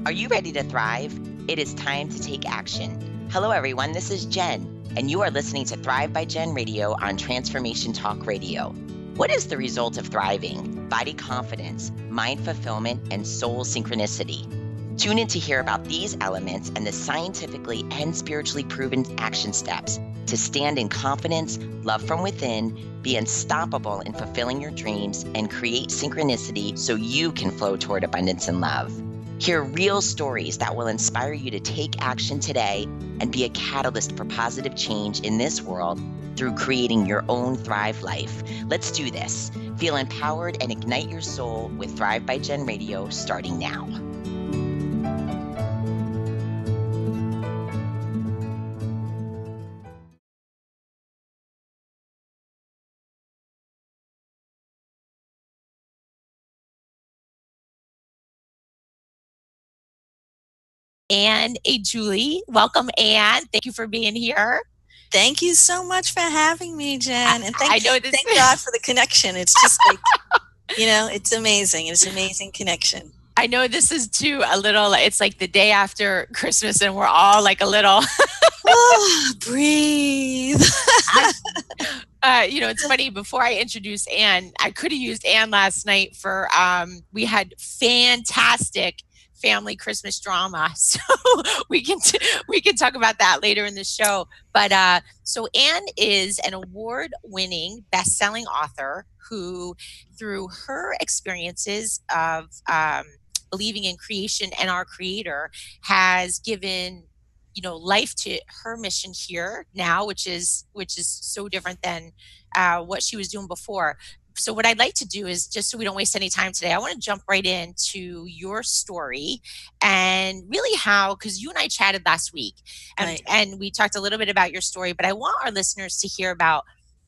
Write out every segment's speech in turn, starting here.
Are you ready to thrive? It is time to take action. Hello, everyone. This is Jen, and you are listening to Thrive by Jen Radio on Transformation Talk Radio. What is the result of thriving? Body confidence, mind fulfillment, and soul synchronicity. Tune in to hear about these elements and the scientifically and spiritually proven action steps to stand in confidence, love from within, be unstoppable in fulfilling your dreams, and create synchronicity so you can flow toward abundance and love. Hear real stories that will inspire you to take action today and be a catalyst for positive change in this world through creating your own Thrive life. Let's do this. Feel empowered and ignite your soul with Thrive by Jen Radio starting now. Ann Agueli. Welcome, Ann. Thank you for being here. Thank you so much for having me, Jen. And I know this. thank God for the connection. It's just like, it's amazing. It's an amazing connection. I know this is too a little, it's like the day after Christmas and we're all like a little. Breathe. It's funny, before I introduce Ann, I could have used Ann last night for, we had fantastic family Christmas drama. So we can talk about that later in the show. But so Ann is an award-winning best-selling author who, through her experiences of believing in creation and our creator, has given life to her mission here now, which is so different than what she was doing before. So what I'd like to do is, just so we don't waste any time today, I want to jump right into your story and really how, because you and I chatted last week and we talked a little bit about your story, but I want our listeners to hear about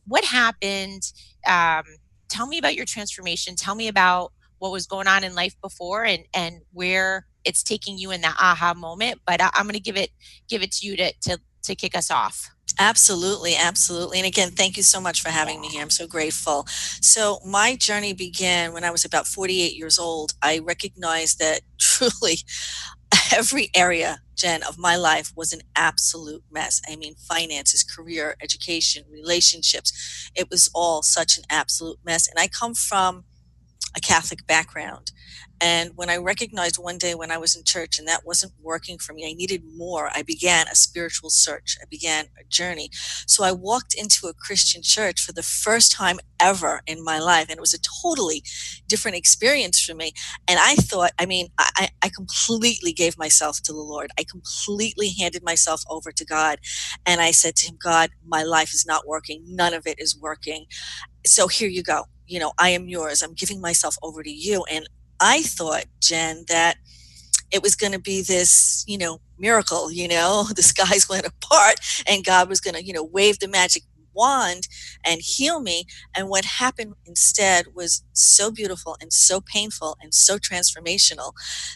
what happened. Tell me about your transformation. Tell me about what was going on in life before and where it's taking you in that aha moment. But I'm going to give it to you to kick us off. Absolutely, absolutely. And again, thank you so much for having me here. I'm so grateful. So my journey began when I was about 48 years old. I recognized that truly every area, Jen, of my life was an absolute mess. I mean, finances, career, education, relationships. It was all such an absolute mess. And I come from a Catholic background. And when I recognized one day when I was in church and that wasn't working for me, I needed more. I began a spiritual search. I began a journey. So I walked into a Christian church for the first time ever in my life. And it was a totally different experience for me. And I thought, I completely gave myself to the Lord. I completely handed myself over to God. And I said to him, God, my life is not working. None of it is working. So here you go. I am yours. I'm giving myself over to you. And I thought, Jen, that it was going to be this, miracle, the skies went apart and God was going to, wave the magic wand and heal me. And what happened instead was so beautiful and so painful and so transformational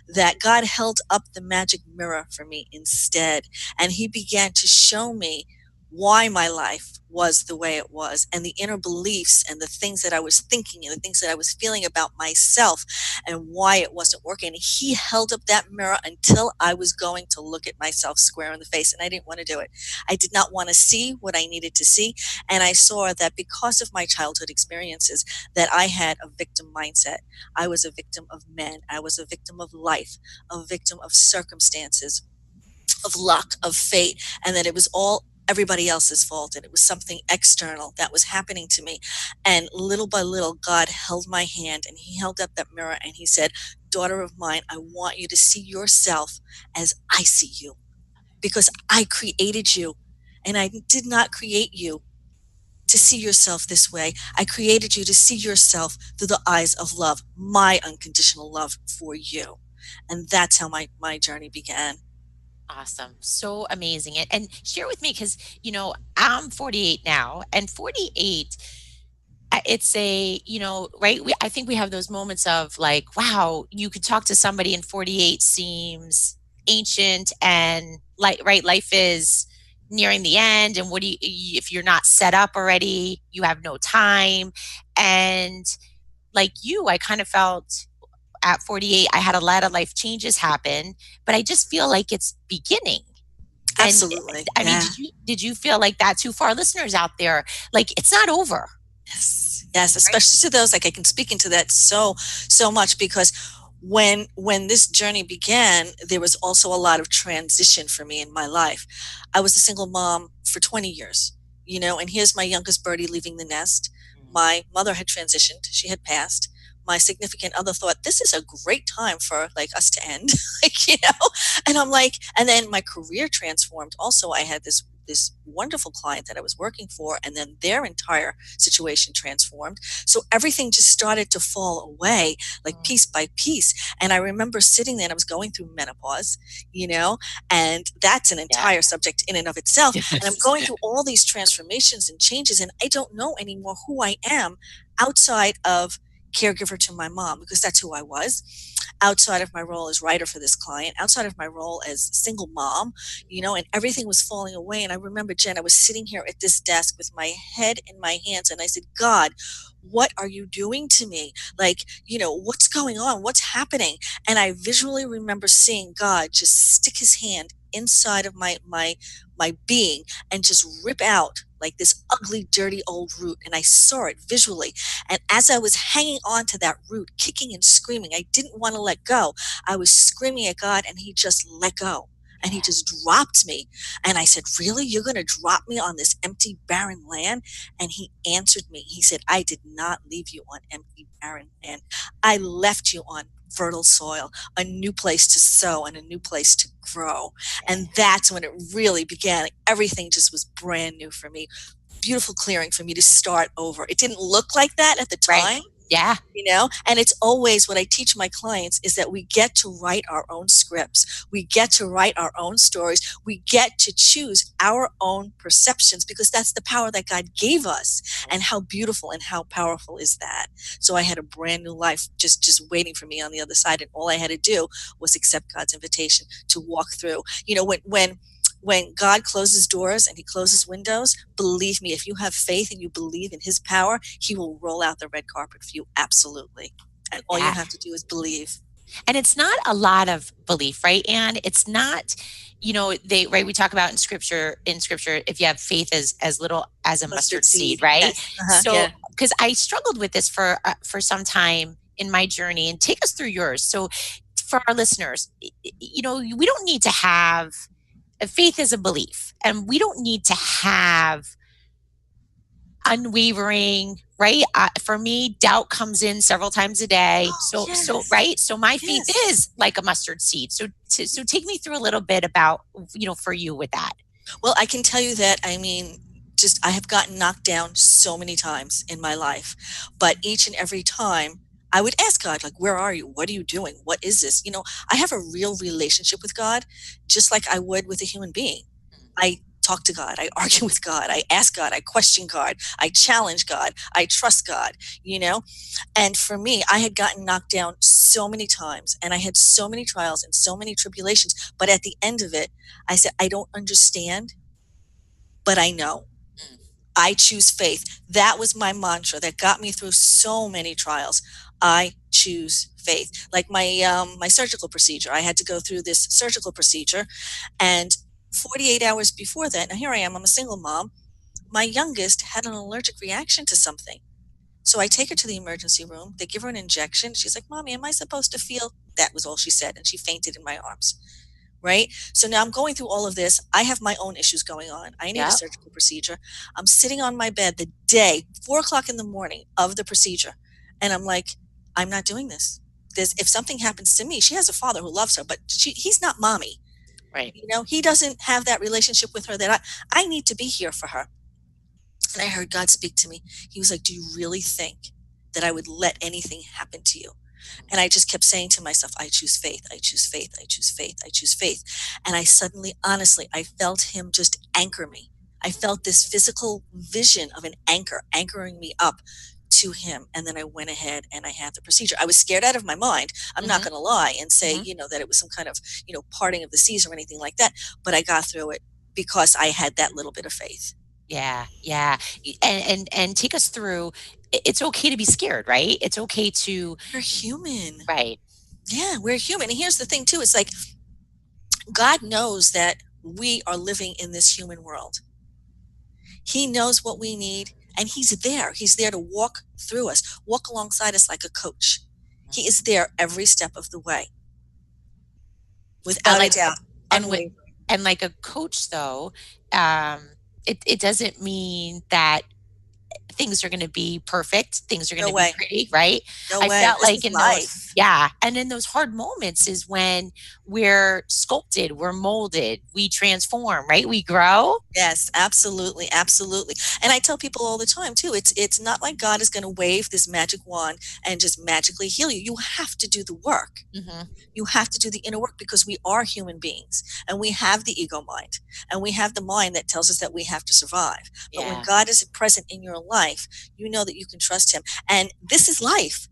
that God held up the magic mirror for me instead. And he began to show me why my life was the way it was, and the inner beliefs and the things that I was thinking and the things that I was feeling about myself and why it wasn't working. And he held up that mirror until I was going to look at myself square in the face, and I didn't want to do it. I did not want to see what I needed to see. And I saw that because of my childhood experiences, that I had a victim mindset. I was a victim of men. I was a victim of life, a victim of circumstances, of luck, of fate, and that it was all everybody else's fault, and it was something external that was happening to me. And little by little, God held my hand and he held up that mirror and he said, daughter of mine, I want you to see yourself as I see you, because I created you, and I did not create you to see yourself this way. I created you to see yourself through the eyes of love, my unconditional love for you. And that's how my journey began. Awesome. So amazing. And share with me, because, I'm 48 now, and 48, it's right? I think we have those moments of like, wow, you could talk to somebody and 48 seems ancient and like, right? Life is nearing the end. And what do you, if you're not set up already, you have no time. And like you, I kind of felt at 48, I had a lot of life changes happen, but I just feel like it's beginning. And Absolutely. I mean, Yeah. did you feel like that too? For our listeners out there, like it's not over. Yes. Yes. Right? Especially to those, like I can speak into that so much, because when this journey began, there was also a lot of transition for me in my life. I was a single mom for 20 years, and here's my youngest birdie leaving the nest. My mother had transitioned. She had passed. My significant other thought, this is a great time for like us to end, and I'm like, and then my career transformed. Also, I had this wonderful client that I was working for, and then their entire situation transformed. So everything just started to fall away, like piece by piece. And I remember sitting there, and I was going through menopause, and that's an entire subject in and of itself. And I'm going through all these transformations and changes, and I don't know anymore who I am outside of caregiver to my mom, because that's who I was, outside of my role as writer for this client, outside of my role as single mom, and everything was falling away. And I remember, Jen, I was sitting here at this desk with my head in my hands, and I said, God, what are you doing to me? Like, what's going on? What's happening? And I visually remember seeing God just stick his hand inside of my being and just rip out like this ugly, dirty old root. And I saw it visually. And as I was hanging on to that root, kicking and screaming, I didn't want to let go. I was screaming at God, and he just let go. And he just dropped me. And I said, really? You're going to drop me on this empty, barren land? And he answered me. He said, I did not leave you on empty, barren land. I left you on fertile soil, a new place to sow and a new place to grow. And that's when it really began. Everything just was brand new for me. Beautiful clearing for me to start over. It didn't look like that at the time. Right. Yeah. And it's always what I teach my clients is that we get to write our own scripts. We get to write our own stories. We get to choose our own perceptions, because that's the power that God gave us. And how beautiful and how powerful is that? So I had a brand new life just waiting for me on the other side. And all I had to do was accept God's invitation to walk through. When God closes doors and he closes windows, believe me, if you have faith and you believe in his power, he will roll out the red carpet for you. Absolutely. And all you have to do is believe. And it's not a lot of belief, right? And it's not, we talk about in scripture, if you have faith as little as a mustard seed, right? Yes. So, because I struggled with this for some time in my journey, and take us through yours. So for our listeners, we don't need to have, faith is a belief, and we don't need to have unwavering, right? For me, doubt comes in several times a day. So my faith is like a mustard seed. So take me through a little bit about, for you with that. Well, I can tell you that, I have gotten knocked down so many times in my life, but each and every time I would ask God, like, where are you? What are you doing? What is this? I have a real relationship with God, just like I would with a human being. I talk to God. I argue with God. I ask God. I question God. I challenge God. I trust God, And for me, I had gotten knocked down so many times, and I had so many trials and so many tribulations. But at the end of it, I said, I don't understand, but I know. I choose faith. That was my mantra that got me through so many trials. I choose faith. Like my surgical procedure, I had to go through this surgical procedure, and 48 hours before that, now here I am, I'm a single mom. My youngest had an allergic reaction to something. So I take her to the emergency room. They give her an injection. She's like, Mommy, am I supposed to feel? That was all she said. And she fainted in my arms. Right? So now I'm going through all of this. I have my own issues going on. I need a surgical procedure. I'm sitting on my bed the day, 4:00 in the morning of the procedure. And I'm like, I'm not doing this. If something happens to me, she has a father who loves her, but he's not mommy. Right. He doesn't have that relationship with her that I need to be here for her. And I heard God speak to me. He was like, do you really think that I would let anything happen to you? And I just kept saying to myself, I choose faith, I choose faith, I choose faith, I choose faith. And I suddenly, honestly, I felt him just anchor me. I felt this physical vision of an anchor anchoring me up to him. And then I went ahead and I had the procedure. I was scared out of my mind. I'm not going to lie and say, that it was some kind of, parting of the seas or anything like that. But I got through it because I had that little bit of faith. Yeah, yeah. And take us through. It's okay to be scared, right? It's okay to, We're human. right. Yeah, we're human. And here's the thing too, it's like God knows that we are living in this human world. He knows what we need, and he's there. He's there to walk through us, walk alongside us like a coach. He is there every step of the way, But without a like, doubt, and with, unwavering. and like a coach though, um, it doesn't mean that things are going to be perfect, things are going No to be way. pretty, right? No I way. felt This like is in those, life. yeah, and in those hard moments is when we're sculpted, we're molded, we transform, right? We grow. Yes, absolutely, absolutely. And I tell people all the time too, it's not like God is going to wave this magic wand and just magically heal you. You have to do the work. Hmm. You have to do the inner work because we are human beings and we have the ego mind and we have the mind that tells us that we have to survive. But when Yeah. God is present in your life, you know that you can trust him. And this is life.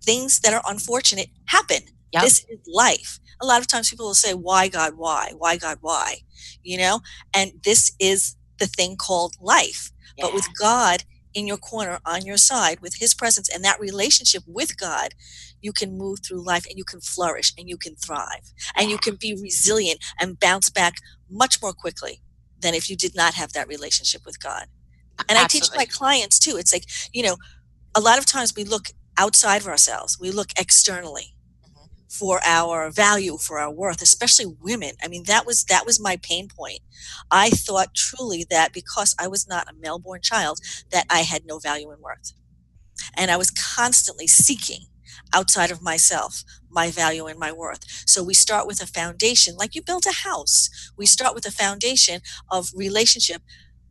Things that are unfortunate happen. Yep. This is life. A lot of times people will say, why God, why? Why God, why? You know, and this is the thing called life. But Yeah. with God in your corner, on your side, with his presence and that relationship with God, you can move through life and you can flourish and you can thrive and you Yeah. can be resilient and bounce back much more quickly than if you did not have that relationship with God. And I teach my Absolutely. clients too. It's like, you know, a lot of times we look outside of ourselves, we look externally Mhm. for our value, for our worth, especially women. I mean, that was my pain point. I thought truly that because I was not a male-born child, that I had no value and worth. And I was constantly seeking outside of myself my value and my worth. So we start with a foundation, like you build a house. We start with a foundation of relationship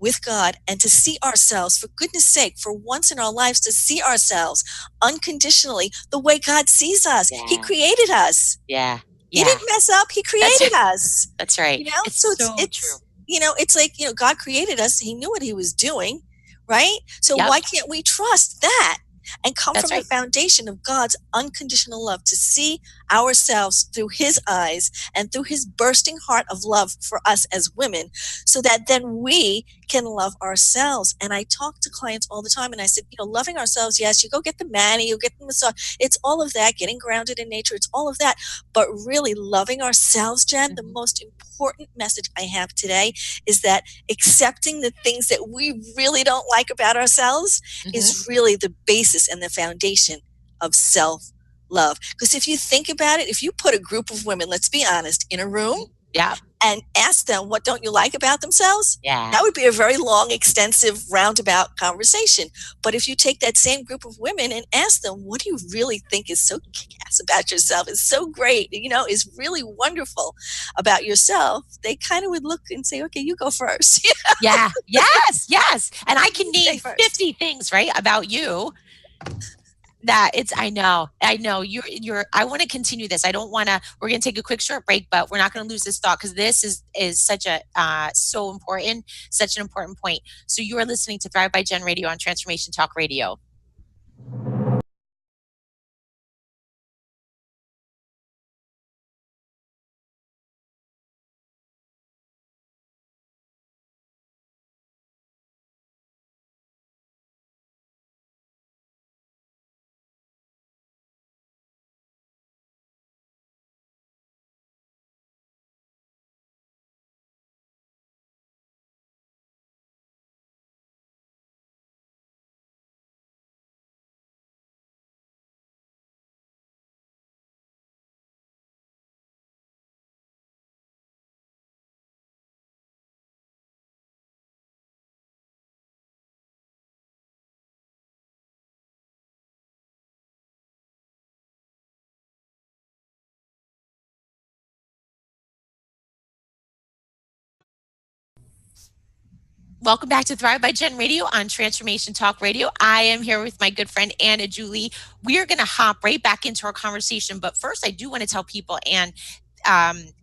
with God and to see ourselves, for goodness sake, for once in our lives, to see ourselves unconditionally the way God sees us. He Yeah. created us. Yeah. He Yeah. didn't mess up. He That's created us. that's right. It's So so true. it's like, God created us. He knew what he was doing, right? So Yep. why can't we trust that and come That's from the right. foundation of God's unconditional love to see ourselves through his eyes and through his bursting heart of love for us as women, so that then we can love ourselves. And I talk to clients all the time and I said, loving ourselves, yes, you go get the mani, you get the massage, it's all of that, getting grounded in nature, it's all of that. But really loving ourselves, Jen, the Hmm. most important message I have today is that accepting the things that we really don't like about ourselves Hmm. is really the basis and the foundation of self love. Because if you think about it, if you put a group of women, let's be honest, in a room Yep. and ask them what don't you like about themselves, Yeah. that would be a very long, extensive, roundabout conversation. But if you take that same group of women and ask them, what do you really think is so kick-ass about yourself, is so great, is really wonderful about yourself, they kind of would look and say, okay, you go first. Yeah. Yes. Yes. And I can You say name first. 50 things, right, about you that it's, I know you're, I want to continue this. I don't want to, we're going to take a quick short break, but we're not going to lose this thought because this is such a, so important, such an important point. So you are listening to Thrive by Gen Radio on Transformation Talk Radio. Welcome back to Thrive by Gen Radio on Transformation Talk Radio. I am here with my good friend Ann Agueli. We are going to hop right back into our conversation, but first, I do want to tell people, and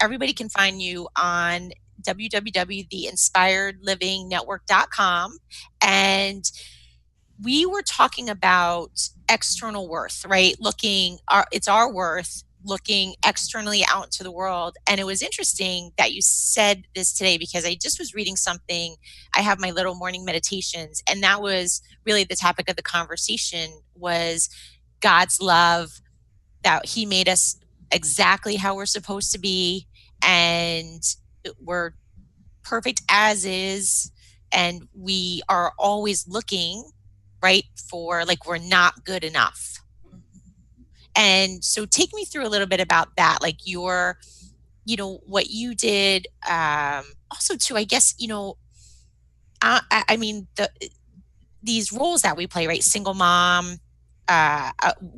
everybody can find you on www.theinspiredlivingnetwork.com. And we were talking about external worth, right? Looking, it's our worth, looking externally out into the world. And it was interesting that you said this today, because I just was reading something. I have my little morning meditations, and that was really the topic of the conversation, was God's love, that he made us exactly how we're supposed to be, and we're perfect as is, and we are always looking, right, for, like, we're not good enough. And so take me through a little bit about that, like your, what you did, also too, I guess, I mean, these roles that we play, right? Single mom,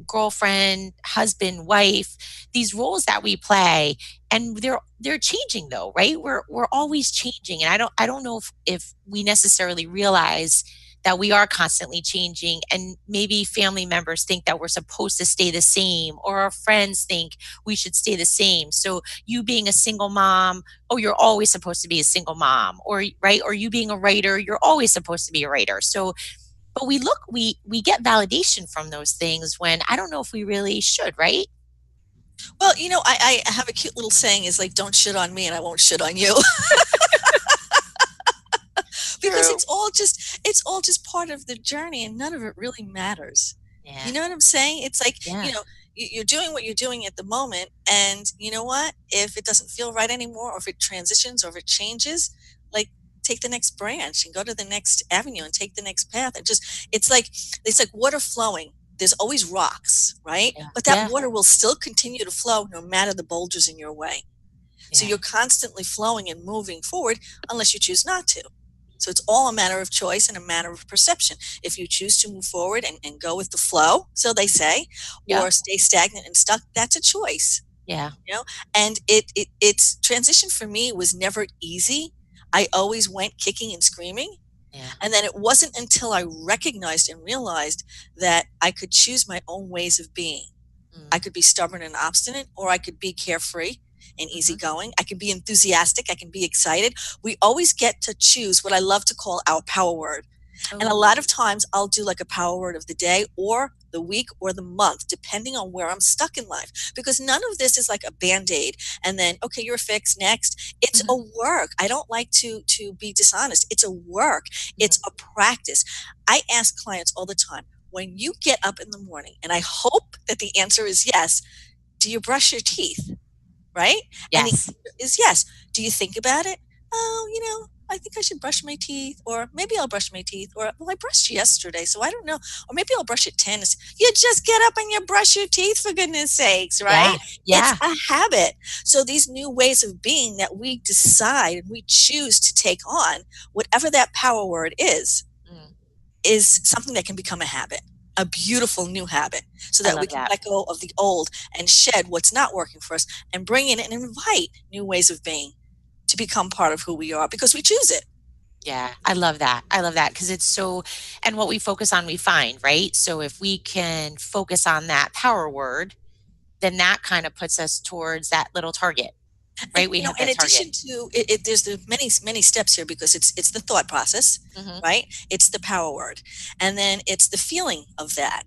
girlfriend, husband, wife, these roles that we play, and they're changing though, right? We're always changing, and I don't know if we necessarily realize that we are constantly changing, and maybe family members think that we're supposed to stay the same, or our friends think we should stay the same. So you being a single mom, oh, you're always supposed to be a single mom, or right, or you being a writer, you're always supposed to be a writer. So but we get validation from those things when I don't know if we really should, right? Well, I have a cute little saying is like, don't shit on me and I won't shit on you. Because True. it's all just part of the journey, and none of it really matters. Yeah. You know what I'm saying? It's like, Yeah. you're doing what you're doing at the moment, and you know what? If it doesn't feel right anymore, or if it transitions, or if it changes, like, take the next branch and go to the next avenue and take the next path. And just, it's like water flowing. There's always rocks, right? Yeah. But that Yeah. water will still continue to flow no matter the boulders in your way. So Yeah. you're constantly flowing and moving forward unless you choose not to. So it's all a matter of choice and a matter of perception. If you choose to move forward and go with the flow, so they say, Yep. or stay stagnant and stuck, that's a choice. Yeah. You know, and it's transition for me was never easy. I always went kicking and screaming. Yeah. And then it wasn't until I recognized and realized that I could choose my own ways of being. I Mm. could be stubborn and obstinate, or I could be carefree and Mhm. easygoing. I can be enthusiastic. I can be excited. We always get to choose what I love to call our power word. And a Oh, lot of times I'll do like a power word of the day or the week or the month, depending on where I'm stuck in life. Because none of this is like a band-aid and then, okay, you're fixed next. It's a mhm, work. I don't like to be dishonest. It's a work. mhm. It's a practice. I ask clients all the time, when you get up in the morning, and I hope that the answer is yes, do you brush your teeth? Right? And the Yes. answer is yes. Do you think about it? Oh, I think I should brush my teeth, or maybe I'll brush my teeth, or well, I brushed yesterday, so I don't know, or maybe I'll brush at 10. You just get up and you brush your teeth, for goodness sakes, Yeah. right? It's Yeah. a habit. So these new ways of being that we decide and we choose to take on, whatever that power word Mm. is something that can become a habit, a beautiful new habit, so I that we love can that. let go of the old and shed what's not working for us and bring in and invite new ways of being to become part of who we are because we choose it. Yeah, I love that. I love that because it's so, and what we focus on, we find, right? So if we can focus on that power word, then that kind of puts us towards that little target, And right? We have in that target. addition to there's the many steps here because it's the thought process, Hmm. right? It's the power word, and then it's the feeling of that.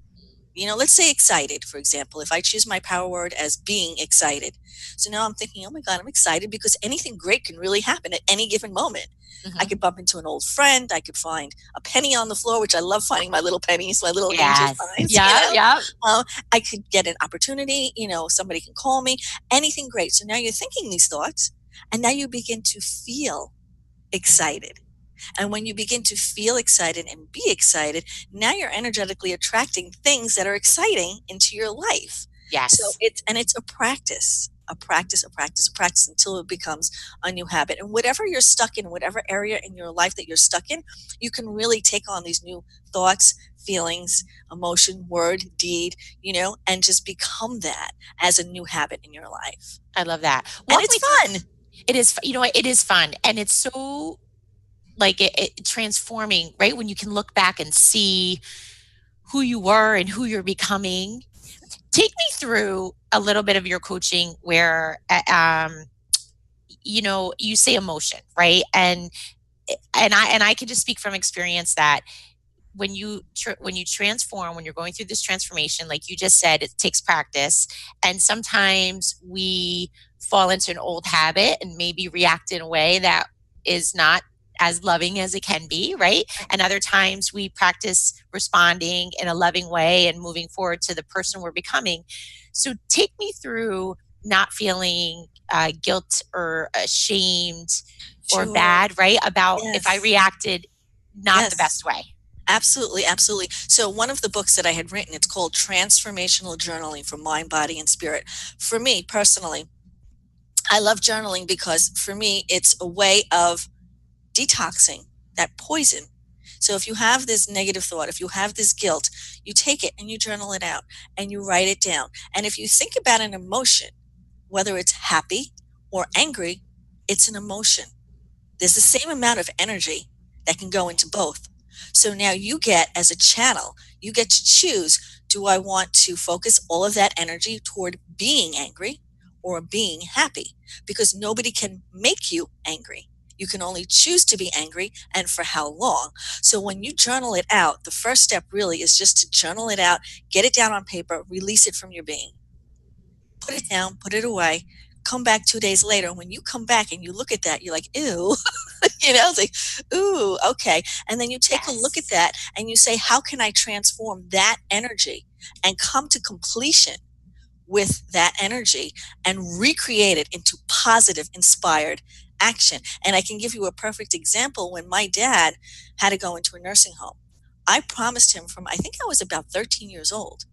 Let's say excited, for example. If I choose my power word as being excited, so now I'm thinking, oh my God, I'm excited because anything great can really happen at any given moment. I Hmm. could bump into an old friend. I could find a penny on the floor, which I love finding my little pennies, my little angel Yes. signs. Yeah. Yeah. I could get an opportunity. Somebody can call me. Anything great. So now you're thinking these thoughts, and now you begin to feel Hmm. excited. And when you begin to feel excited and be excited, now you're energetically attracting things that are exciting into your life. So Yes. it's a practice, a practice, a practice, a practice until it becomes a new habit. And whatever you're stuck in, whatever area in your life that you're stuck in, you can really take on these new thoughts, feelings, emotion, word, deed, and just become that as a new habit in your life. I love that. And Walk it's me through. fun. It is, you know what? It is fun. And it's so like it transforming, right? When you can look back and see who you were and who you're becoming. Take me through a little bit of your coaching where, you say emotion, right? And I can just speak from experience that when you transform, when you're going through this transformation, like you just said, it takes practice, and sometimes we fall into an old habit and maybe react in a way that is not as loving as it can be, right? And other times we practice responding in a loving way and moving forward to the person we're becoming. So take me through not feeling guilt or ashamed or Sure. bad, right? About if I Yes. reacted not the Yes. best way. Absolutely, absolutely. So one of the books that I had written, it's called Transformational Journaling for Mind, Body, and Spirit. For me personally, I love journaling because for me, it's a way of detoxing that poison. So if you have this negative thought, if you have this guilt, you take it and you journal it out and you write it down. And if you think about an emotion, whether it's happy or angry, it's an emotion. There's the same amount of energy that can go into both. So now you get, as a channel, you get to choose, do I want to focus all of that energy toward being angry or being happy? Because nobody can make you angry. You can only choose to be angry and for how long. So when you journal it out, the first step really is just to journal it out, get it down on paper, release it from your being. Put it down, put it away, come back 2 days later. When you come back and you look at that, you're like, ew, it's like, ooh, okay. And then you take a look at Yes. that and you say, how can I transform that energy and come to completion with that energy and recreate it into positive, inspired action? And I can give you a perfect example. When my dad had to go into a nursing home, I promised him from, I think I was about 13 years old.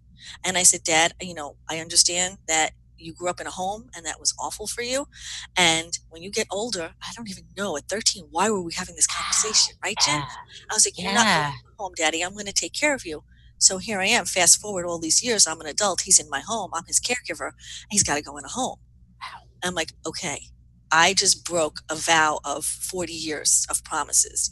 And I said, Dad, I understand that you grew up in a home and that was awful for you. And when you get older, I don't even know, at 13, why were we having this conversation? Right, Jen? Yeah. I was like, you're not going Yeah. home, Daddy. I'm going to take care of you. So here I am. Fast forward all these years. I'm an adult. He's in my home. I'm his caregiver. And he's got to go in a home. I'm like, okay, I just broke a vow of 40 years of promises.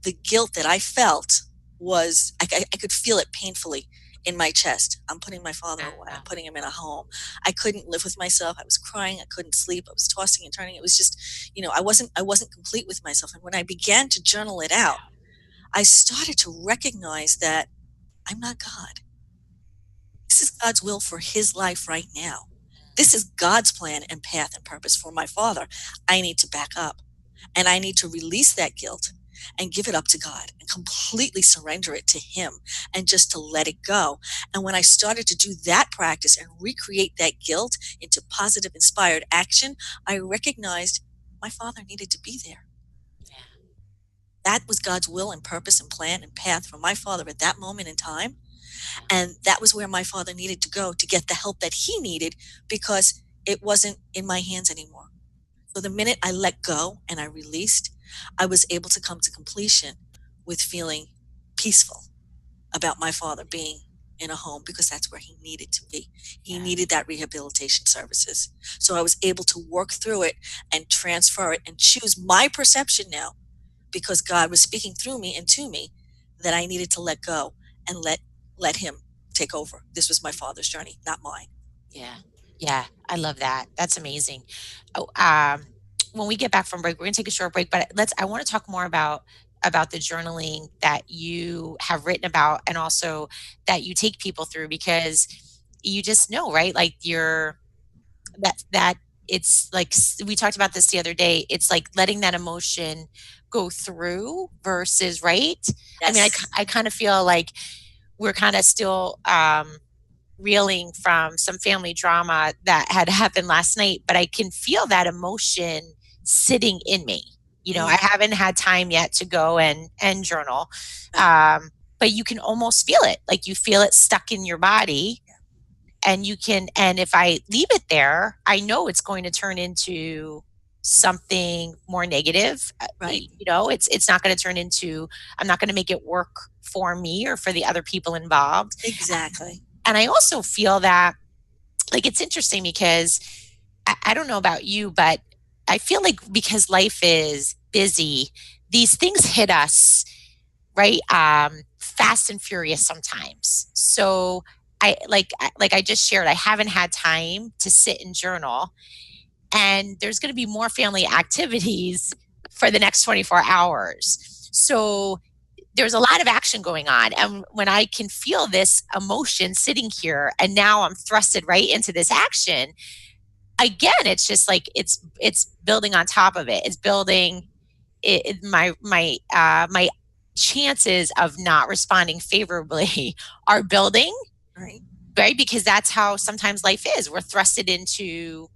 The guilt that I felt was, I could feel it painfully in my chest. I'm putting my father away. I'm Wow. putting him in a home. I couldn't live with myself. I was crying. I couldn't sleep. I was tossing and turning. It was just, I wasn't complete with myself. And when I began to journal it out, I started to recognize that I'm not God. This is God's will for his life right now. This is God's plan and path and purpose for my father. I need to back up and I need to release that guilt and give it up to God and completely surrender it to him and just to let it go. And when I started to do that practice and recreate that guilt into positive, inspired action, I recognized my father needed to be there. That was God's will and purpose and plan and path for my father at that moment in time. And that was where my father needed to go to get the help that he needed because it wasn't in my hands anymore. So the minute I let go and I released, I was able to come to completion with feeling peaceful about my father being in a home because that's where he needed to be. He needed that rehabilitation services. So I was able to work through it and transfer it and choose my perception now because God was speaking through me and to me that I needed to let go and let him take over. This was my father's journey, not mine. Yeah. Yeah. I love that. That's amazing. Oh, when we get back from break, we're gonna take a short break, but I want to talk more about the journaling that you have written about and also that you take people through because you just know, right? Like that it's like we talked about this the other day. It's like letting that emotion go through versus right. I mean, Yes. I kind of feel like we're kind of still reeling from some family drama that had happened last night, but I can feel that emotion sitting in me. I Mm, haven't had time yet to go and journal, right. but you can almost feel it. Like you feel it stuck in your body, and and if I leave it there, I know it's going to turn into something more negative. Right. It's not going to turn into. I'm not going to make it work for me or for the other people involved. Exactly. And I also feel that, like, it's interesting because I don't know about you, but I feel like because life is busy, these things hit us, right? Fast and furious sometimes. So like I just shared, I haven't had time to sit and journal, and there's going to be more family activities for the next 24 hours. So there's a lot of action going on. And when I can feel this emotion sitting here and now I'm thrusted right into this action, again, it's just like it's building on top of it. It's building my chances of not responding favorably are building, right? Because that's how sometimes life is. We're thrusted into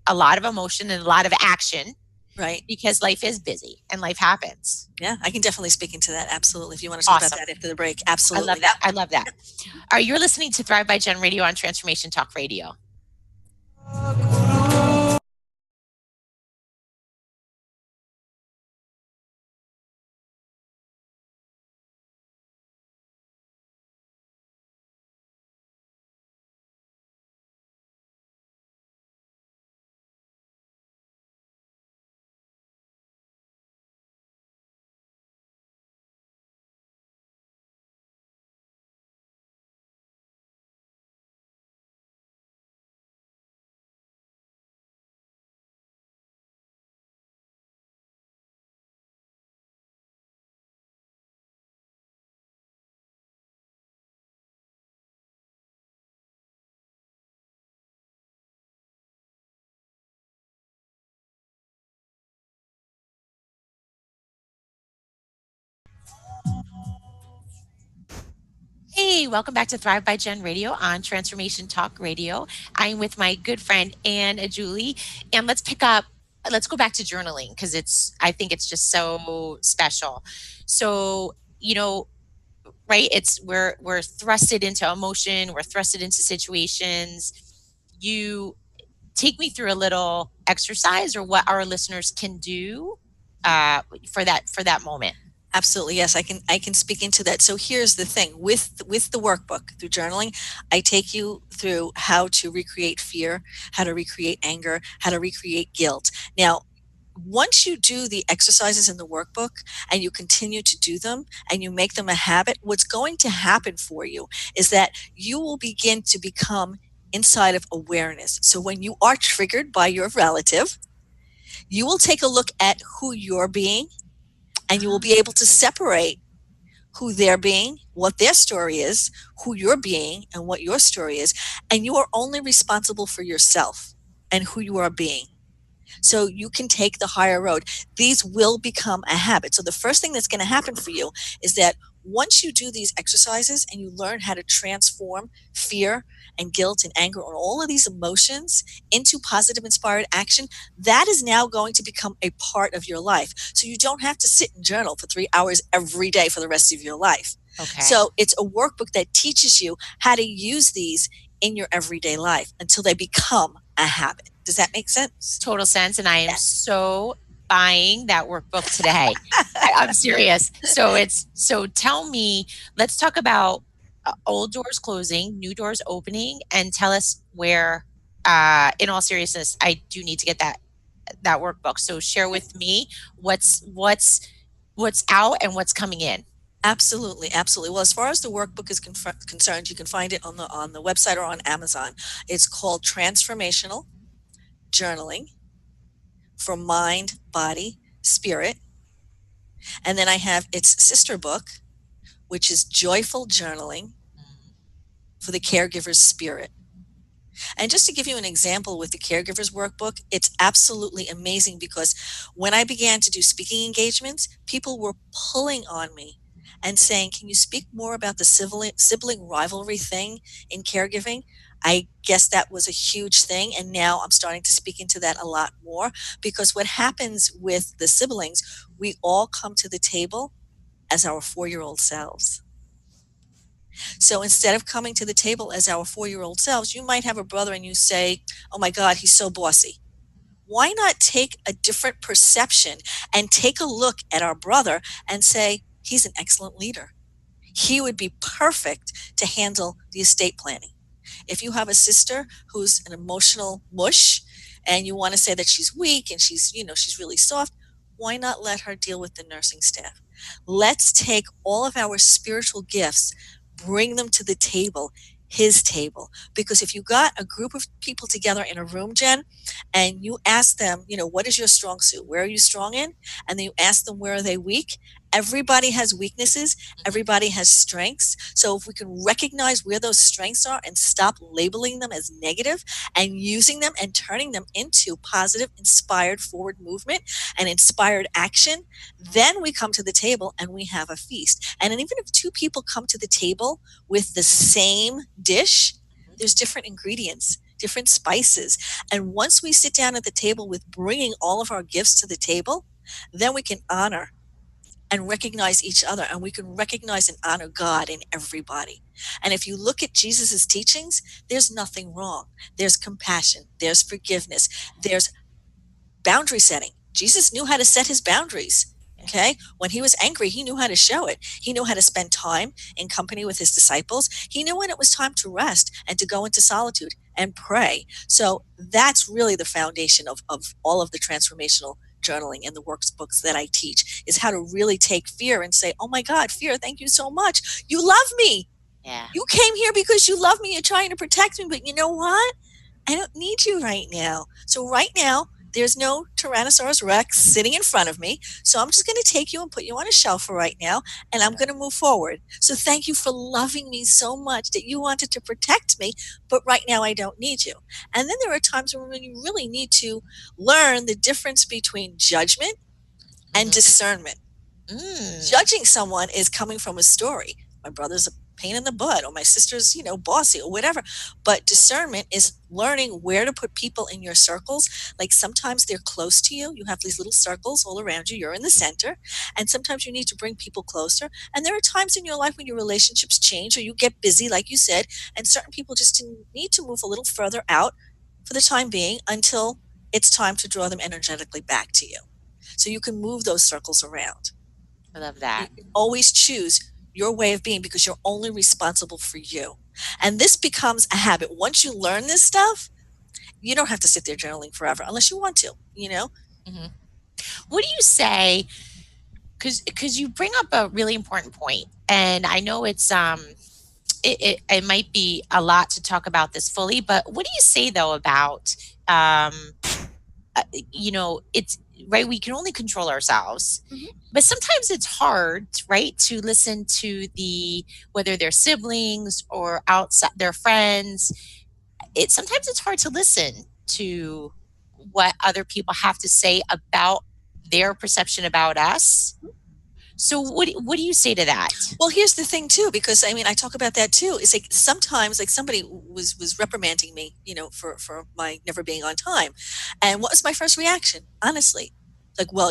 a lot of emotion and a lot of action. Right. Because life is busy and life happens. Yeah, I can definitely speak into that. Absolutely. If you want to talk Awesome. about that after the break. Absolutely. I love that. I love that. All right, you're listening to Thrive by Jen Radio on Transformation Talk Radio. Hey, welcome back to Thrive by Jen Radio on Transformation Talk Radio. I'm with my good friend Ann Agueli, and let's go back to journaling because I think it's just so special. So, right, we're thrusted into emotion, we're thrusted into situations. You take me through a little exercise or what our listeners can do for that moment. Absolutely, yes. I can speak into that. So here's the thing with the workbook through journaling, I take you through how to recreate fear, how to recreate anger, how to recreate guilt. Now, once you do the exercises in the workbook and you continue to do them and you make them a habit, what's going to happen for you is that you will begin to become inside of awareness. So when you are triggered by your relative, you will take a look at who you're being and you will be able to separate who they're being, what their story is, who you're being, and what your story is. And you are only responsible for yourself and who you are being. So you can take the higher road. These will become a habit. So the first thing that's going to happen for you is that once you do these exercises and you learn how to transform fear and guilt and anger and all of these emotions into positive inspired action, that is now going to become a part of your life. So you don't have to sit and journal for 3 hours every day for the rest of your life. Okay. So it's a workbook that teaches you how to use these in your everyday life until they become a habit. Does that make sense? Total sense. And I am so buying that workbook today. I'm serious. So tell me, let's talk about old doors closing, new doors opening, and tell us where, in all seriousness, I do need to get that workbook. So share with me what's out and what's coming in. Absolutely, absolutely. Well, as far as the workbook is concerned, you can find it on the website or on Amazon. It's called Transformational Journaling for Mind, Body, Spirit. And then I have its sister book, which is Joyful Journaling for the Caregiver's Spirit. And just to give you an example with the Caregiver's Workbook, it's absolutely amazing because when I began to do speaking engagements, people were pulling on me and saying, can you speak more about the sibling rivalry thing in caregiving? I guess that was a huge thing. And now I'm starting to speak into that a lot more because what happens with the siblings, we all come to the table as our 4-year-old selves. So instead of coming to the table as our 4-year-old selves, you might have a brother and you say, oh my God, he's so bossy. Why not take a different perception and take a look at our brother and say, he's an excellent leader. He would be perfect to handle the estate planning. If you have a sister who's an emotional mush and you want to say that she's weak and she's really soft, why not let her deal with the nursing staff? Let's take all of our spiritual gifts, bring them to the table, his table. Because if you got a group of people together in a room, Jen, and you ask them, what is your strong suit? Where are you strong in? And then you ask them, where are they weak? Everybody has weaknesses. Everybody has strengths. So if we can recognize where those strengths are and stop labeling them as negative and using them and turning them into positive, inspired forward movement and inspired action, then we come to the table and we have a feast. And even if two people come to the table with the same dish, there's different ingredients, different spices. And once we sit down at the table with bringing all of our gifts to the table, then we can honor and recognize each other, and we can recognize and honor God in everybody. And if you look at Jesus's teachings, there's nothing wrong. There's compassion, there's forgiveness, there's boundary setting. Jesus knew how to set his boundaries. Okay. When he was angry, he knew how to show it. He knew how to spend time in company with his disciples. He knew when it was time to rest and to go into solitude and pray. So that's really the foundation of all of the transformational journaling and the workbooks that I teach, is how to really take fear and say, oh my God, fear, thank you so much. You love me. Yeah. You came here because you love me. You're trying to protect me. But you know what? I don't need you right now. So right now, there's no Tyrannosaurus Rex sitting in front of me. So I'm just going to take you and put you on a shelf for right now, and I'm going to move forward. So thank you for loving me so much that you wanted to protect me, but right now I don't need you. And then there are times when you really need to learn the difference between judgment and discernment. Judging someone is coming from a story. My brother's a pain in the butt, or my sister's, bossy, or whatever. But discernment is learning where to put people in your circles. Like sometimes they're close to you. You have these little circles all around you. You're in the center. And sometimes you need to bring people closer. And there are times in your life when your relationships change or you get busy, like you said, and certain people just need to move a little further out for the time being until it's time to draw them energetically back to you. So you can move those circles around. I love that. You always choose your way of being because you're only responsible for you. And this becomes a habit. Once you learn this stuff, you don't have to sit there journaling forever unless you want to, What do you say? Because you bring up a really important point, and I know it might be a lot to talk about this fully, but what do you say though about it's right, we can only control ourselves, but sometimes it's hard, right, to listen to whether they're siblings or outside their friends. Sometimes it's hard to listen to what other people have to say about their perception about us. So what do you say to that? Well, here's the thing too, because I talk about that too. It's like sometimes, like somebody was reprimanding me, for my never being on time. And what was my first reaction? Honestly, like, well,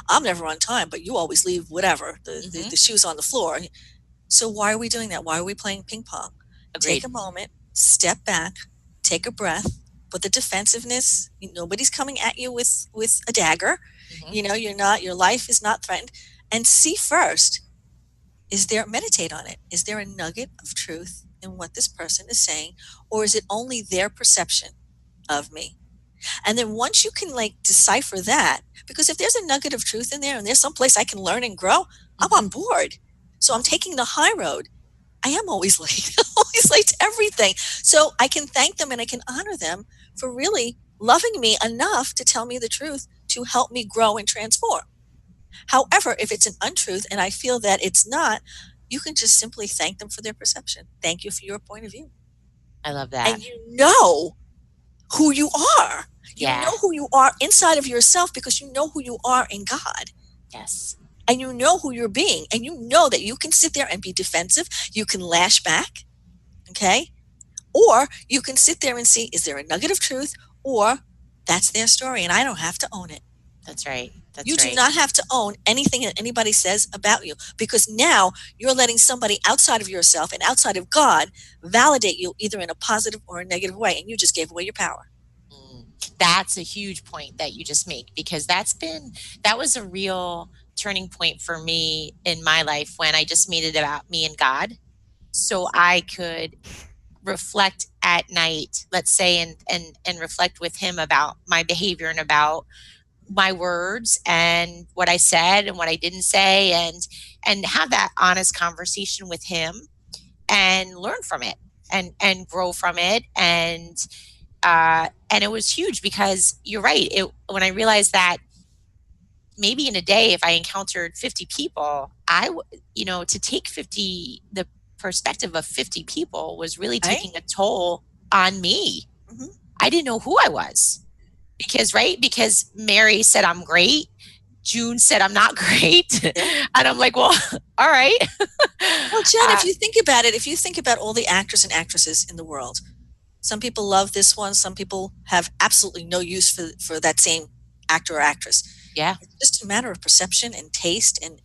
I'm never on time, but you always leave whatever, the shoes on the floor. So why are we doing that? Why are we playing ping pong? Agreed. Take a moment, step back, take a breath, put the defensiveness. Nobody's coming at you with a dagger. Your life is not threatened. And see first, meditate on it. Is there a nugget of truth in what this person is saying, or is it only their perception of me? And then once you can decipher that, because if there's a nugget of truth in there and there's some place I can learn and grow, I'm on board. So I'm taking the high road. I am always late, always late to everything. So I can thank them and I can honor them for really loving me enough to tell me the truth to help me grow and transform. However, if it's an untruth and I feel that it's not, you can just simply thank them for their perception. Thank you for your point of view. I love that. And you know who you are. You Yeah. know who you are inside of yourself because you know who you are in God. Yes. And you know who you're being. And you know that you can sit there and be defensive. You can lash back. Okay? Or you can sit there and see, is there a nugget of truth? Or that's their story and I don't have to own it. That's right. You do not have to own anything that anybody says about you, because now you're letting somebody outside of yourself and outside of God validate you either in a positive or a negative way, and you just gave away your power. That's a huge point that you just make, because that was a real turning point for me in my life when I just made it about me and God, so I could reflect at night, let's say, and reflect with him about my behavior and about my words and what I said and what I didn't say, and have that honest conversation with him and learn from it and grow from it. And it was huge, because you're right. When I realized that maybe in a day, if I encountered 50 people, to take 50, the perspective of 50 people was really taking Right? a toll on me. Hmm. I didn't know who I was because Mary said I'm great. June said I'm not great. Yeah. And I'm like, well, all right. Well, Jen, uh, if you think about it, if you think about all the actors and actresses in the world, some people love this one, some people have absolutely no use for that same actor or actress. yeah, It's just a matter of perception and taste and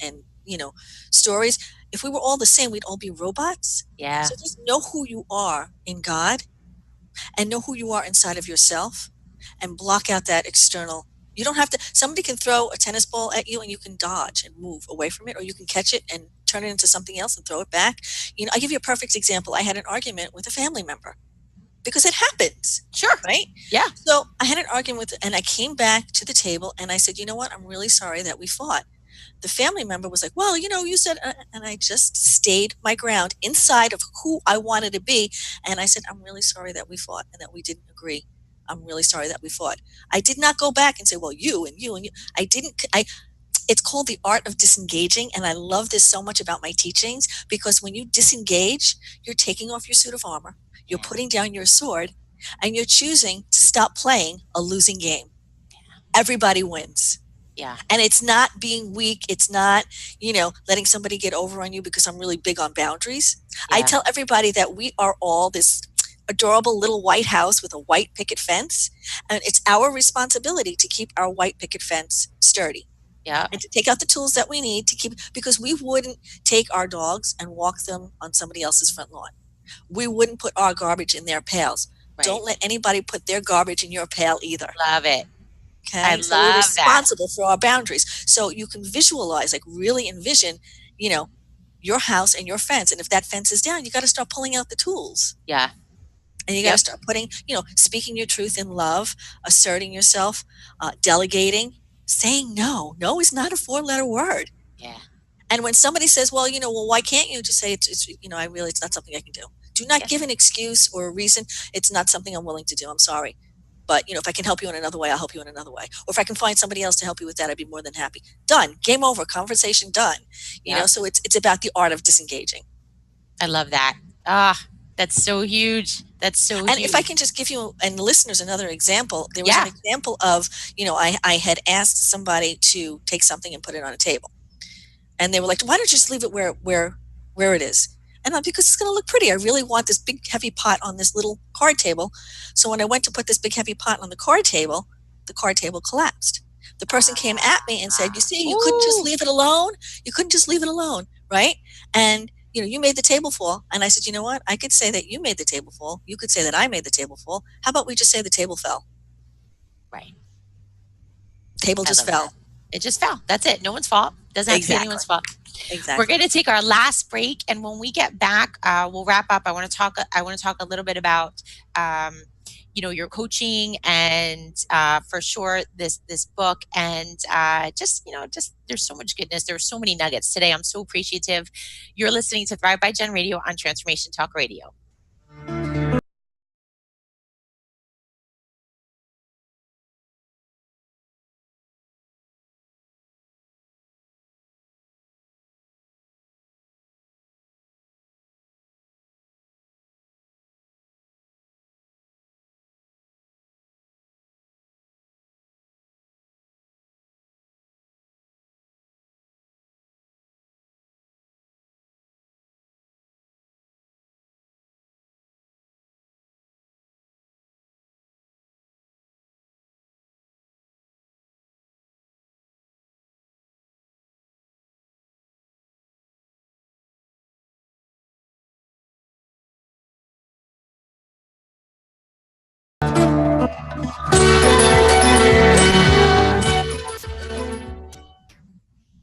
stories. If we were all the same, we'd all be robots. yeah, So just know who you are in God and know who you are inside of yourself and block out that external. You don't have to, somebody can throw a tennis ball at you and you can dodge and move away from it, or you can catch it and turn it into something else and throw it back. I give you a perfect example. I had an argument with a family member because it happens, sure. right? Yeah, So I had an argument and I came back to the table and I said, you know what? I'm really sorry that we fought. The family member was like, well, you said, and I just stayed my ground inside of who I wanted to be. And I said, I'm really sorry that we fought and that we didn't agree. I'm really sorry that we fought. I did not go back and say, well, you and you and you. I didn't, it's called the art of disengaging. And I love this so much about my teachings because when you disengage, you're taking off your suit of armor, you're yeah, putting down your sword, and you're choosing to stop playing a losing game. Everybody wins. yeah, And it's not being weak. It's not, letting somebody get over on you because I'm really big on boundaries. I yeah, tell everybody that we are all this adorable little white house with a white picket fence. And it's our responsibility to keep our white picket fence sturdy yeah. and to take out the tools that we need to keep, because we wouldn't take our dogs and walk them on somebody else's front lawn. We wouldn't put our garbage in their pails. Right. Don't let anybody put their garbage in your pail either. Love it. I Okay. So we're love that. responsible for our boundaries. So you can visualize, like really envision, you know, your house and your fence. And if that fence is down, you got to start pulling out the tools Yeah. and you got to Yep. start putting, speaking your truth in love, asserting yourself, delegating, saying no. No is not a four-letter word. Yeah. And when somebody says, well, why can't you just say it's not something I can do. Do not Yeah. give an excuse or a reason. It's not something I'm willing to do. I'm sorry. But, if I can help you in another way, I'll help you in another way. Or if I can find somebody else to help you with that, I'd be more than happy. Done. Game over. Conversation done. Yep. So it's about the art of disengaging. I love that. Ah, that's so huge. That's so And if I huge. can just give you and listeners another example, there was an Yeah. example of, I had asked somebody to take something and put it on a table. And they were like, why don't you just leave it where it is? And because it's going to look pretty. I really want this big heavy pot on this little card table. So when I went to put this big heavy pot on the card table collapsed. The person came at me and said, you see, you couldn't just Ooh. leave it alone. You couldn't just leave it alone, right? And you made the table fall. And I said, you know what? I could say that you made the table fall. You could say that I made the table fall. How about we just say the table fell? Right. Table I just love that. fell. It just fell. That's it. No one's fault. Doesn't have to be Exactly. anyone's fault. We're Exactly. going to take our last break, and when we get back, we'll wrap up. I want to talk. I want to talk a little bit about, your coaching, and for sure this book, and just there's so much goodness. There's so many nuggets today. I'm so appreciative. You're listening to Thrive by Jen Radio on Transformation Talk Radio.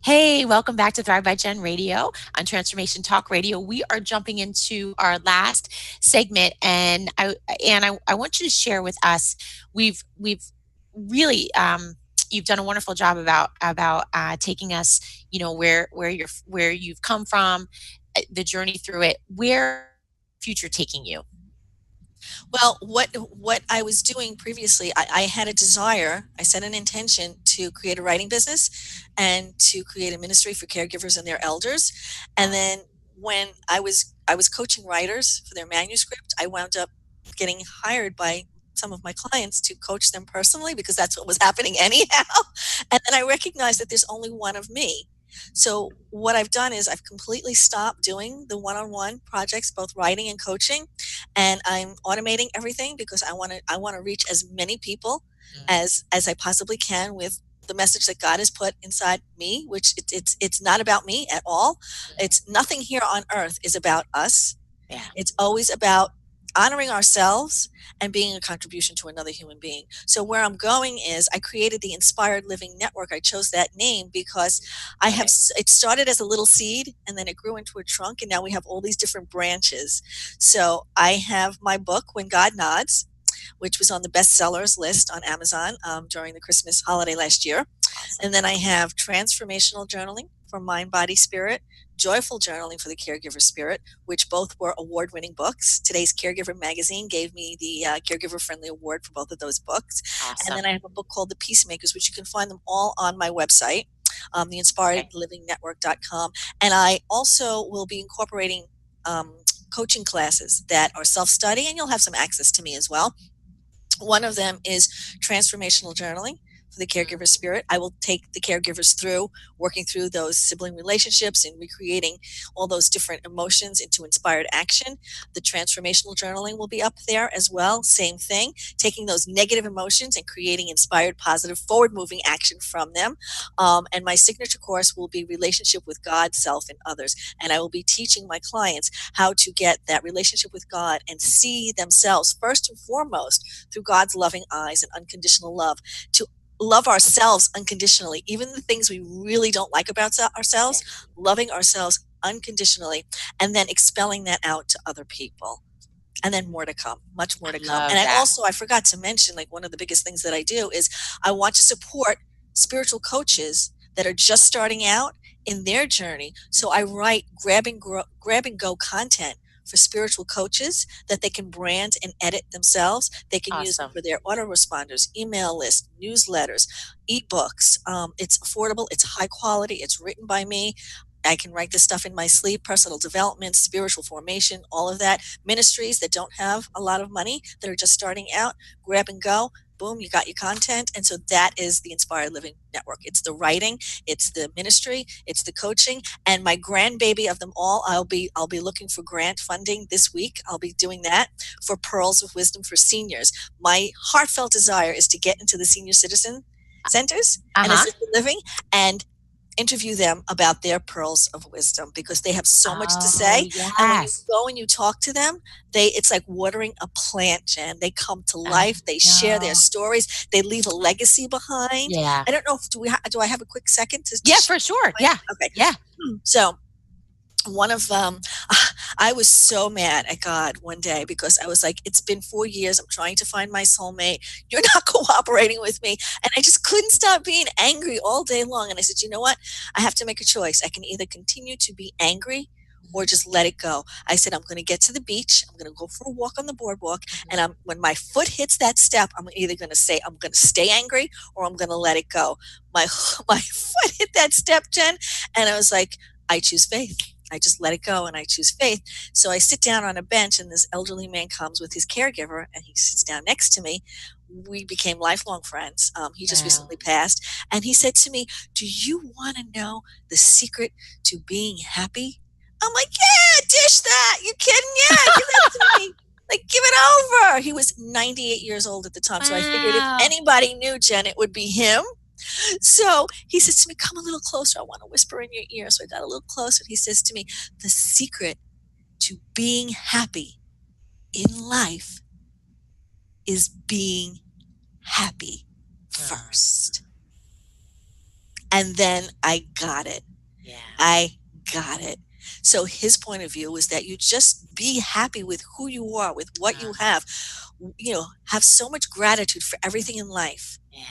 Hey, welcome back to Thrive by Jen Radio on Transformation Talk Radio. We are jumping into our last segment, and I want you to share with us. We've really you've done a wonderful job about taking us, where you've come from, the journey through it. Where future taking you? Well, what I was doing previously, I had a desire, I set an intention to create a writing business and to create a ministry for caregivers and their elders. And then when I was coaching writers for their manuscript, I wound up getting hired by some of my clients to coach them personally because that's what was happening anyhow. And then I recognized that there's only one of me. So what I've done is I've completely stopped doing the one-on-one projects, both writing and coaching, and I'm automating everything because I want to reach as many people as I possibly can with the message that God has put inside me, which it's not about me at all. It's nothing here on earth is about us. Yeah. It's always about honoring ourselves and being a contribution to another human being. So where I'm going is I created the Inspired Living Network. I chose that name because it started as a little seed and then it grew into a trunk and now we have all these different branches. So I have my book, When God Nods, which was on the bestsellers list on Amazon during the Christmas holiday last year. Awesome. And then I have Transformational Journaling for Mind, Body, Spirit, Joyful Journaling for the Caregiver Spirit, which both were award-winning books. Today's Caregiver magazine gave me the Caregiver Friendly Award for both of those books. Awesome. And then I have a book called The Peacemakers, which you can find them all on my website, theinspiredlivingnetwork.com. And I also will be incorporating coaching classes that are self-study, and you'll have some access to me as well. One of them is transformational journaling for the caregiver spirit. I will take the caregivers through working through those sibling relationships and recreating all those different emotions into inspired action. The transformational journaling will be up there as well. Same thing, taking those negative emotions and creating inspired, positive, forward-moving action from them. And my signature course will be relationship with God, self, and others. And I will be teaching my clients how to get that relationship with God and see themselves first and foremost through God's loving eyes and unconditional love, to love ourselves unconditionally, even the things we really don't like about ourselves, loving ourselves unconditionally, and then expelling that out to other people. And then more to come, much more to come. And I forgot to mention, like, one of the biggest things that I do is I want to support spiritual coaches that are just starting out in their journey. So I write grab and go content for spiritual coaches that they can brand and edit themselves. They can use them for their autoresponders, email lists, newsletters, ebooks. It's affordable, it's high quality, it's written by me. I can write this stuff in my sleep, personal development, spiritual formation, all of that. Ministries that don't have a lot of money, that are just starting out, grab and go. Boom, you got your content. And so that is the Inspired Living Network. It's the writing, it's the ministry, it's the coaching, and my grandbaby of them all, I'll be looking for grant funding this week. I'll be doing that for Pearls of Wisdom for seniors. My heartfelt desire is to get into the senior citizen centers and assisted living and interview them about their pearls of wisdom, because they have so much to say. Yes. And when you go and you talk to them, it's like watering a plant, Jen. They come to life. They share their stories. They leave a legacy behind. Yeah. I don't know if do I have a quick second to Yeah, for sure. Yeah. Okay. Yeah. So one of I was so mad at God one day because I was like, it's been 4 years. I'm trying to find my soulmate. You're not cooperating with me. And I just couldn't stop being angry all day long. And I said, you know what? I have to make a choice. I can either continue to be angry or just let it go. I said, I'm going to get to the beach. I'm going to go for a walk on the boardwalk. And when my foot hits that step, I'm either going to say, I'm going to stay angry or I'm going to let it go. My foot hit that step, Jen. And I was like, I choose faith. I just let it go and I choose faith. So I sit down on a bench and this elderly man comes with his caregiver and he sits down next to me. We became lifelong friends. He just recently passed. And he said to me, do you want to know the secret to being happy? I'm like, yeah, dish that. You kidding? Yeah, give that to me. Like, give it over. He was 98 years old at the time. So I figured if anybody knew Jen, it would be him. So he says to me, come a little closer. I want to whisper in your ear. So I got a little closer. He says to me, the secret to being happy in life is being happy first. And then I got it. Yeah. I got it. So his point of view was that you just be happy with who you are, with what you have, have so much gratitude for everything in life. Yeah.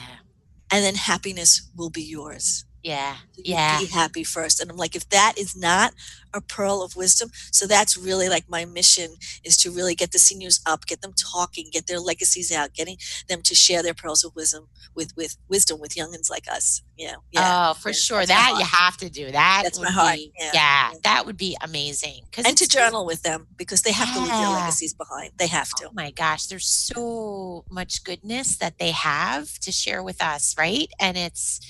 And then happiness will be yours. Yeah. You Yeah. be happy first. And I'm like, if that is not a pearl of wisdom, so that's really like my mission, is to really get the seniors up, get them talking, get their legacies out, getting them to share their pearls of wisdom with wisdom with youngins like us. Yeah, yeah, Oh, for yeah. sure. That's my That you heart. have to do. That That's my would heart. be, Yeah, yeah, yeah. that would be amazing. Because And to it's just, journal with them because they have to leave their yeah. legacies behind. They have Oh to. my gosh, there's so much goodness that they have to share with us, right? And it's,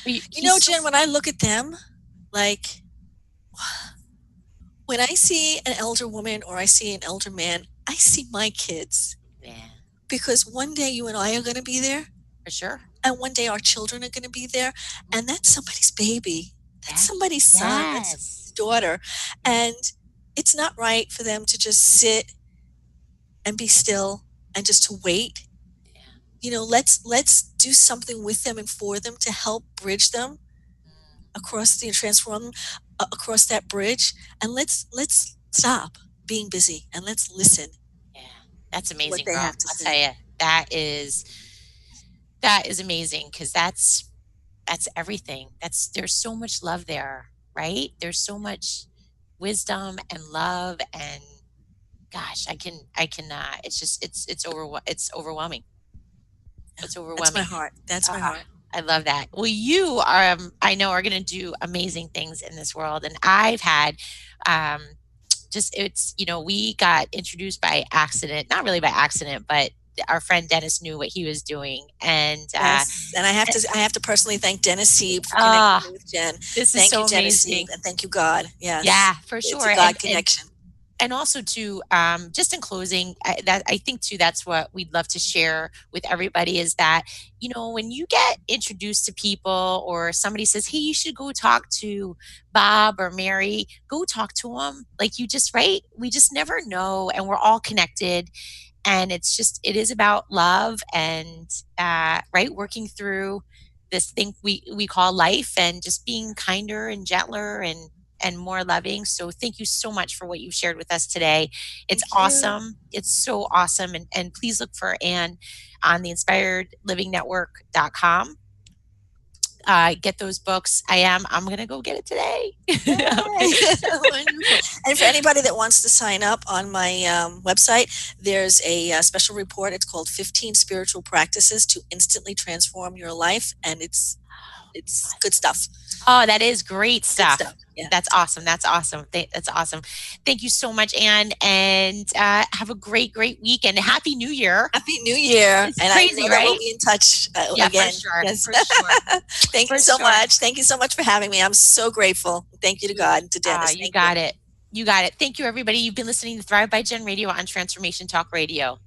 You he's know, so, Jen, when I look at them, like when I see an elder woman or I see an elder man, I see my kids yeah, because one day you and I are going to be there, for sure. and one day our children are going to be there, Mhm. and that's somebody's baby. That's Yeah. somebody's son. That's Yes. somebody's daughter. Mhm. And it's not right for them to just sit and be still and just to wait. Yeah. You know, let's do something with them and for them to help bridge them Mm. across the transform them across that bridge, and let's stop being busy and let's listen Yeah. That's to what amazing, they girl. have to I'll tell say. you, that is amazing because that's everything. There's so much love there, right? There's so much wisdom and love and gosh, it's just it's overwhelming. Yeah, It's that's my overwhelming. heart. That's my Ah, heart. I love that. Well, you are, I know, are going to do amazing things in this world, and I've had, um, just we got introduced by accident, not really by accident, but our friend Dennis knew what he was doing, and Yes, and eh, I have to personally thank Dennis Sieb for connecting ah, me with Jen. this is Thank you, so Dennis Sieb, amazing. and thank you, God. Yes, Yeah, for it's sure. a God connection. And also to just in closing, that I think too, that's what we'd love to share with everybody is that, when you get introduced to people or somebody says, hey, you should go talk to Bob or Mary, go talk to them. Like you just, right? We just never know. And we're all connected. And it is about love and, right, working through this thing we call life and just being kinder and gentler and more loving. So thank you so much for what you've shared with us today. It's Thank you. awesome. It's so awesome. And please look for Ann on the inspiredlivingnetwork.com. Get those books. I'm going to go get it today. Yay! Wonderful. And for anybody that wants to sign up on my website, there's a special report. It's called 15 Spiritual Practices to Instantly Transform Your Life, and it's good stuff. Oh, that is great Good stuff. stuff. Yeah. That's awesome. That's awesome. That's awesome. Thank you so much, Ann, and have a great, great week and Happy New Year. Happy New Year. It's And I crazy, know that we'll right? be in touch Yeah, for again. sure. Yes. For sure. Thank you For so sure. much. Thank you so much for having me. I'm so grateful. Thank you to God and to Dennis. You Thank you. got it. You got it. Thank you, everybody. You've been listening to Thrive by Jen Radio on Transformation Talk Radio.